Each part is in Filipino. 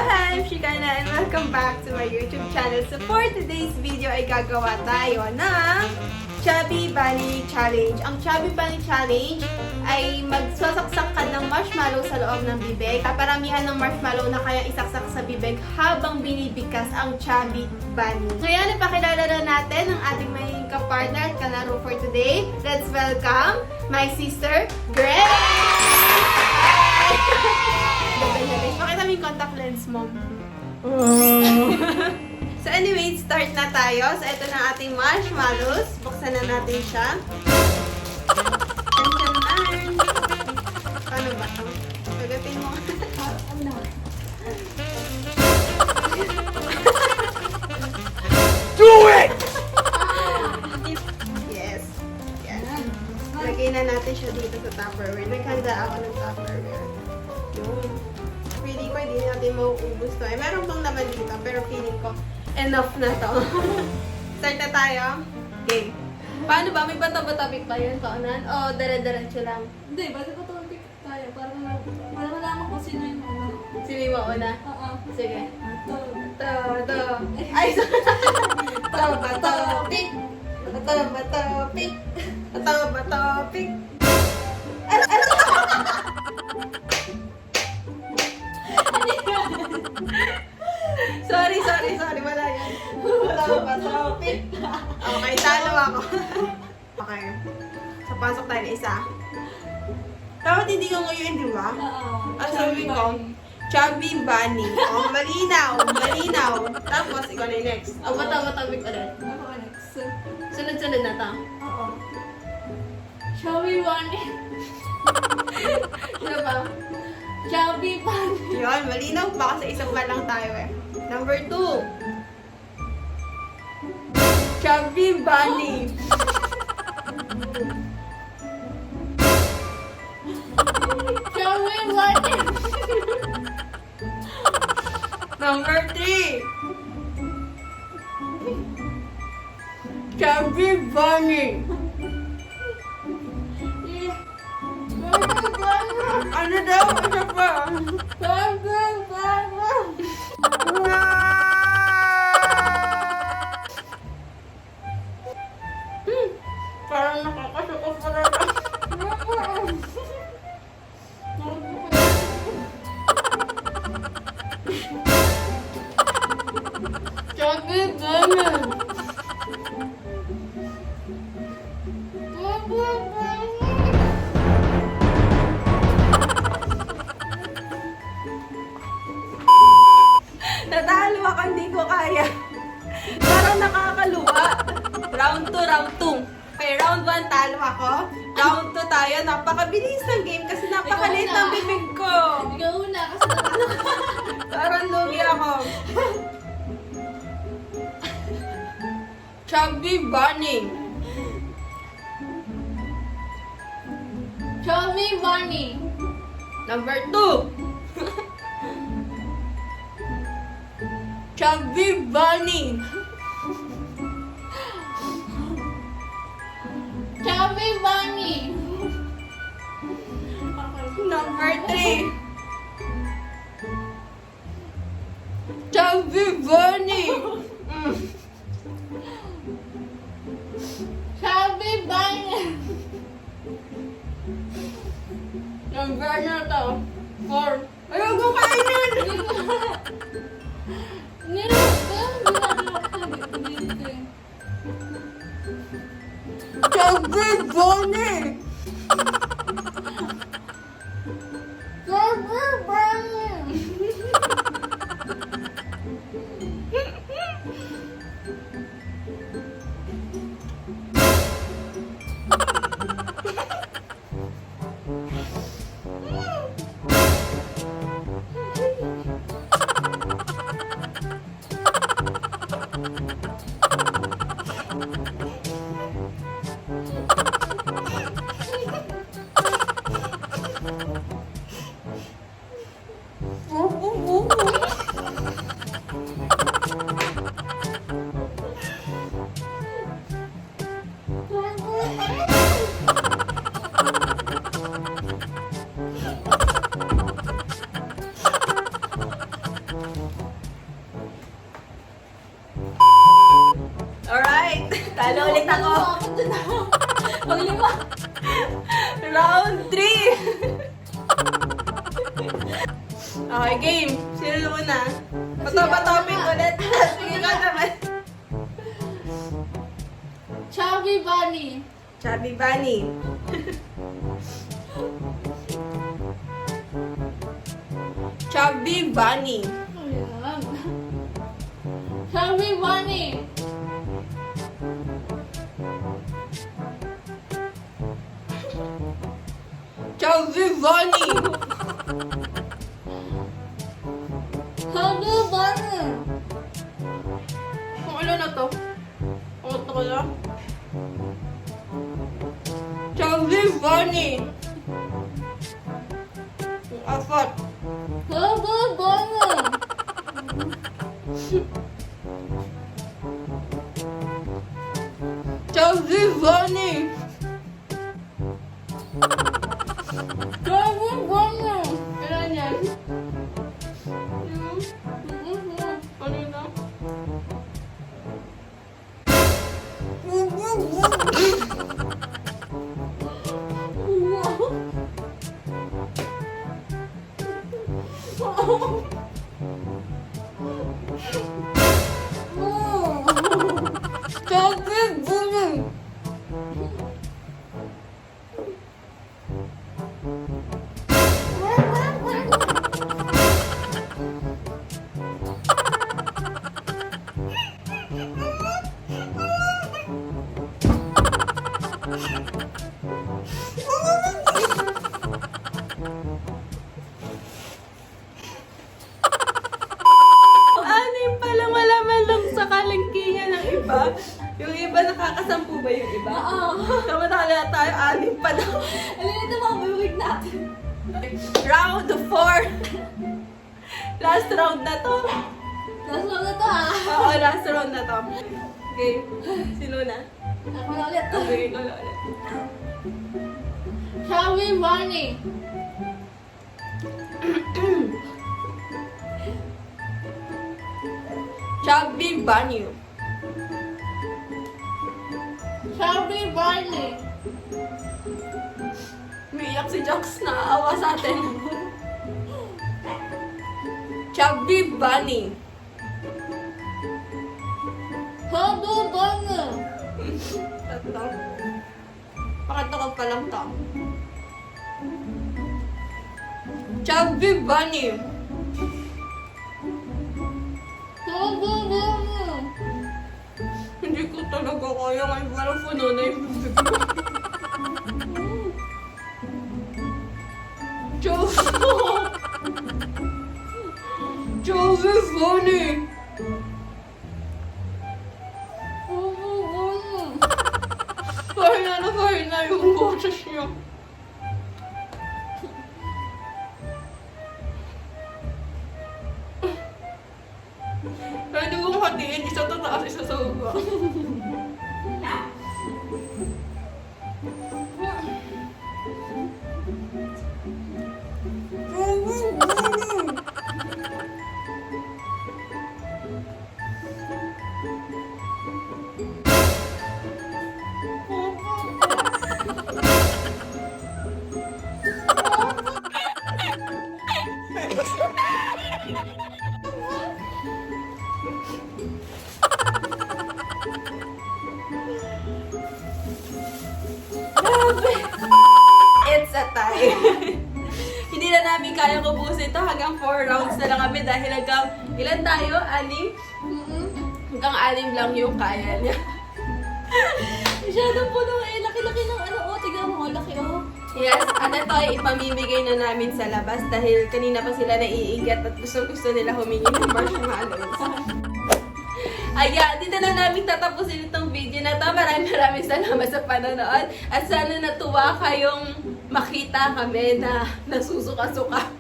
Hi, I'm Shekinah and welcome back to my YouTube channel. So for today's video ay gagawa tayo ng Chubby Bunny Challenge. Ang Chubby Bunny Challenge ay magsasaksak ka ng marshmallow sa loob ng bibig. Paramihan ng marshmallow na kaya isaksak sa bibig habang binibigkas ang Chubby Bunny. Ngayon, ipakilala na natin ang ating magiging kapartner at kalaro for today. Let's welcome my sister, Grace! Pakita mo yung contact lens mo. So anyway, start na tayo. So ito na ating marshmallows. Buksan na natin siya. Tansyanan! Paano ba ito? Kagatin mo. Do it! Yes. Yes. Lagay na natin siya dito sa Tupperware. Naghanda ako ng Tupperware. Yun. Feeling ko hindi natin mauubos to. Eh, meron pang naman dito, pero feeling ko enough na to. Start na tayo. Okay. Paano ba? May bata-batabik pa yun, kaunan? O dire-diretso lang? Hindi, ba't ito tayo? Para malaman ko sino yung ano. Sino yung mauna? Oo. Sige. Ito. Ay, bata-batabik. Bata-batabik. Bata-batabik. Sorry. Wala yan. Bata-batabik. Okay, talo ako. Okay. So, pasok tayo na isa. Dapat hindi ko nguyuin, di ba? Oo. Ang sabi ko, Chubby Bunny. Oh, malinaw. Tapos, ikaw na yung next. O, bata-batabik ulit. Ako next. Sunod-sunod na to. Oo. Chubby Bunny. Ano ba? Chubby Bunny. Yun, malinaw pa kasi isang pa lang tayo eh. Number 2. Chubby Bunny. Chubby Bunny. Number 3. Chubby Bunny. Ano daw? Ano pa? Chubby Bunny. Parang nakakasukos pa rin. Chubby Bunny. Natalo ako, hindi ko kaya. Parang nakakaluwa. Round 2. Okay, round 1 talo ako. Round 2 tayo. Napakabilis ng game kasi napakaliit ng bibig ko. Ikaw una kasi natalo ka. Parang lugi ako. Chubby Bunny. Chubby Bunny. Number 2. Chubby Bunny. Chubby Bunny. Number 3. Chubby Bunny. Chubby Bunny. Number na to? 4. Ayoko kainin! Chubby Bunny! Chubby Bunny. Talo ulit ako. Paglima. Round 3. Okay, game. Sino muna? Patapatapin ulit. Sige ka naman. Chubby bunny. Chubby bunny. Chubby bunny. Ayan. Chubby bunny. Chubby bunny. Chubby bunny. Kung ano na to? Ito ko na. Chubby bunny. Apat. Chubby bunny. Chubby bunny. Chubby bunny. Ilan yan? Ano na? Chubby bunny. Ano yung palang wala man lang sa kalangkingan ng iba? Yung iba nakakasampu ba yung iba? Oo. Samantakala tayo, 6 pa daw. Alin ito mga bibig natin. Round 4. Last round na to. Last round na to ah. Oo, last round na to. Okay, sino na? Ako na ulit. Okay, ikaw na ulit. Chubby bunny. Chubby bunny. Chubby bunny. Umiiyak si Jax, naaawa sa atin. Chubby bunny. Chubby bunny. Tatlo. Pakatakot pa lang to. Chubby bunny. Chubby bunny. Hindi ko talaga kaya ngayon parang puno na yung bibig ko. Chubby bunny. Pahina yung boses niya. Pwede mong hatiin, isa sa taas, isa sa baba. It's a tie. Hindi na namin kaya ubusin ito. Hanggang 4 rounds na lang kami dahil hanggang ilan tayo? 6? Hanggang 6 lang yung kaya niya. Masyadong puno eh. Laki-laki ng ano. Oh, tignan mo. Laki oh. Yes, at ito ay ipamimigay na namin sa labas dahil kanina pa sila naiigat at gusto nila humingi ng marshmallows. Ayan, dito na namin tatapusin itong video na to. Maraming salamat sa panonood. At sana natuwa kayong makita kami na nasusuka-suka.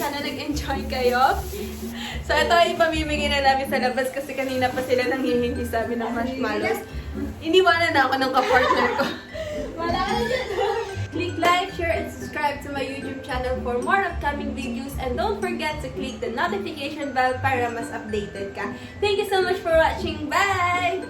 Sana nag-enjoy kayo. So ito ay ipamimigay na namin sa labas kasi kanina pa sila nanghihingi sa amin ng marshmallows. Iniwanan na ako ng kapartner ko. Wala ka na dyan. Click like, share, and subscribe to my YouTube channel for more upcoming videos. And don't forget to click the notification bell para mas updated ka. Thank you so much for watching. Bye!